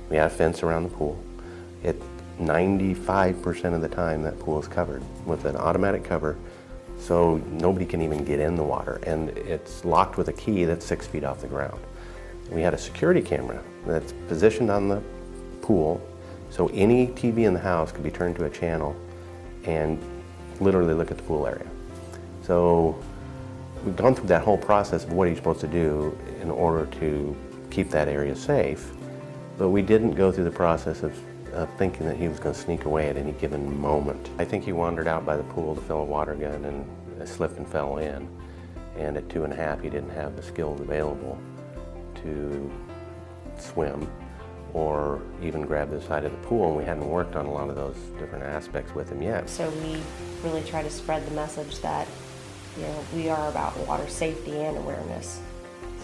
We had a fence around the pool. 95% of the time that pool is covered with an automatic cover, so nobody can even get in the water, and it's locked with a key that's 6 feet off the ground. We had a security camera that's positioned on the pool, so any TV in the house could be turned to a channel and literally look at the pool area. So we've gone through that whole process of what he's supposed to do in order to keep that area safe, but we didn't go through the process of thinking that he was going to sneak away at any given moment. I think he wandered out by the pool to fill a water gun and slipped and fell in. And at 2.5, he didn't have the skills available to swim or even grab the side of the pool, and we hadn't worked on a lot of those different aspects with him yet. So we really try to spread the message that, we are about water safety and awareness.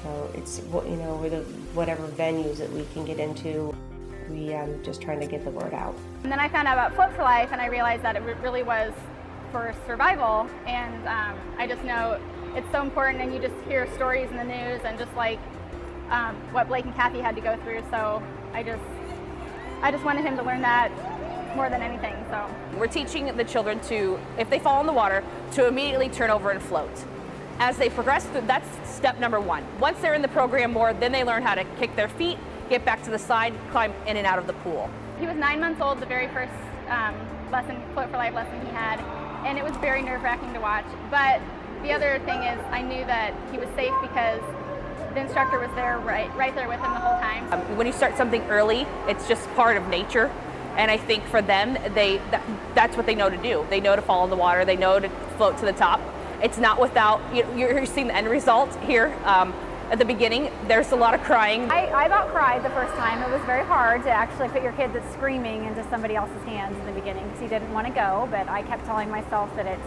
So it's, with whatever venues that we can get into, we just trying to get the word out. And then I found out about Float for Life, and I realized that it really was for survival, and I just know it's so important, and you just hear stories in the news and just like what Blake and Kathy had to go through, so I just wanted him to learn that more than anything. So we're teaching the children to, if they fall in the water, to immediately turn over and float. As they progress through, that's step number 1. Once they're in the program more, then they learn how to kick their feet, get back to the side, climb in and out of the pool. He was 9 months old the very first Float for Life lesson he had, and it was very nerve-wracking to watch. But the other thing is, I knew that he was safe because the instructor was there right there with him the whole time. When you start something early, it's just part of nature. And I think for them, that's what they know to do. They know to fall in the water, they know to float to the top. It's not without, you're seeing the end result here. At the beginning, there's a lot of crying. I about cried the first time. It was very hard to actually put your kid that's screaming into somebody else's hands in the beginning because he didn't want to go, but I kept telling myself that it's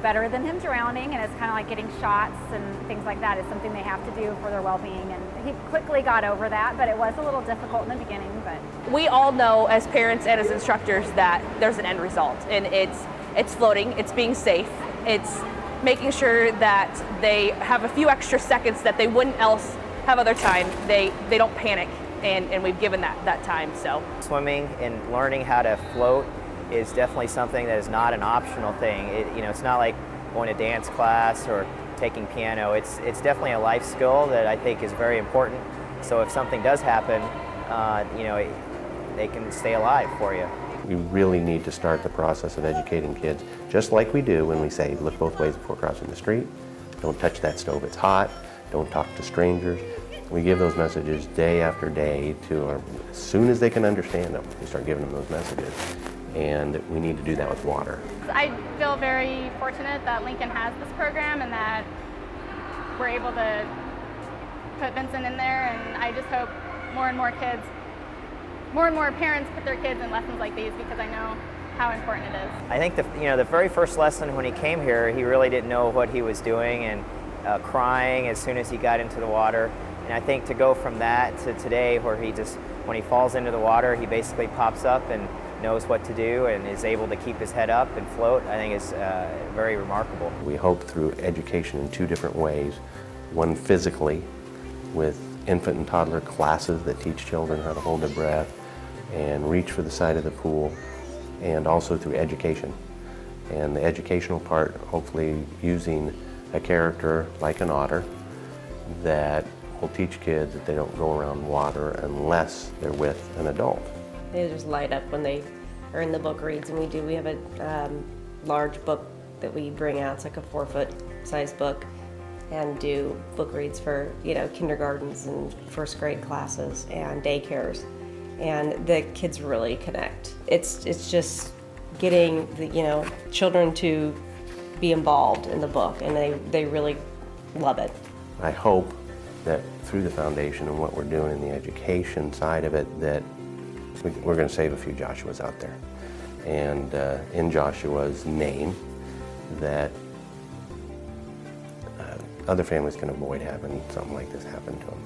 better than him drowning, and it's kind of like getting shots and things like that. It's something they have to do for their well-being, and he quickly got over that, but it was a little difficult in the beginning. But we all know as parents and as instructors that there's an end result, and it's floating, it's being safe, it's making sure that they have a few extra seconds that they wouldn't else have other time. They don't panic, and we've given that time. So swimming and learning how to float is definitely something that is not an optional thing. It's not like going to dance class or taking piano. It's definitely a life skill that I think is very important. So if something does happen, they can stay alive for you. We really need to start the process of educating kids, just like we do when we say, look both ways before crossing the street, don't touch that stove, it's hot, don't talk to strangers. We give those messages day after day as soon as they can understand them, we start giving them those messages. And we need to do that with water. I feel very fortunate that Lincoln has this program and that we're able to put Vincent in there, and I just hope more and more parents put their kids in lessons like these because I know how important it is. I think the very first lesson when he came here, he really didn't know what he was doing, and crying as soon as he got into the water. And I think to go from that to today, where when he falls into the water, he basically pops up and knows what to do and is able to keep his head up and float, I think is very remarkable. We hope through education in 2 different ways. One physically, with infant and toddler classes that teach children how to hold their breath and reach for the side of the pool, and also through education. And the educational part, hopefully using a character like an otter that will teach kids that they don't go around water unless they're with an adult. They just light up when they are in the book reads, and we have a large book that we bring out. It's like a 4-foot size book, and do book reads for kindergartens and first grade classes and daycares, and the kids really connect. It's just getting the children to be involved in the book, and they really love it. I hope that through the foundation and what we're doing in the education side of it, that we're going to save a few Joshuas out there. And in Joshua's name, that other families can avoid having something like this happen to them.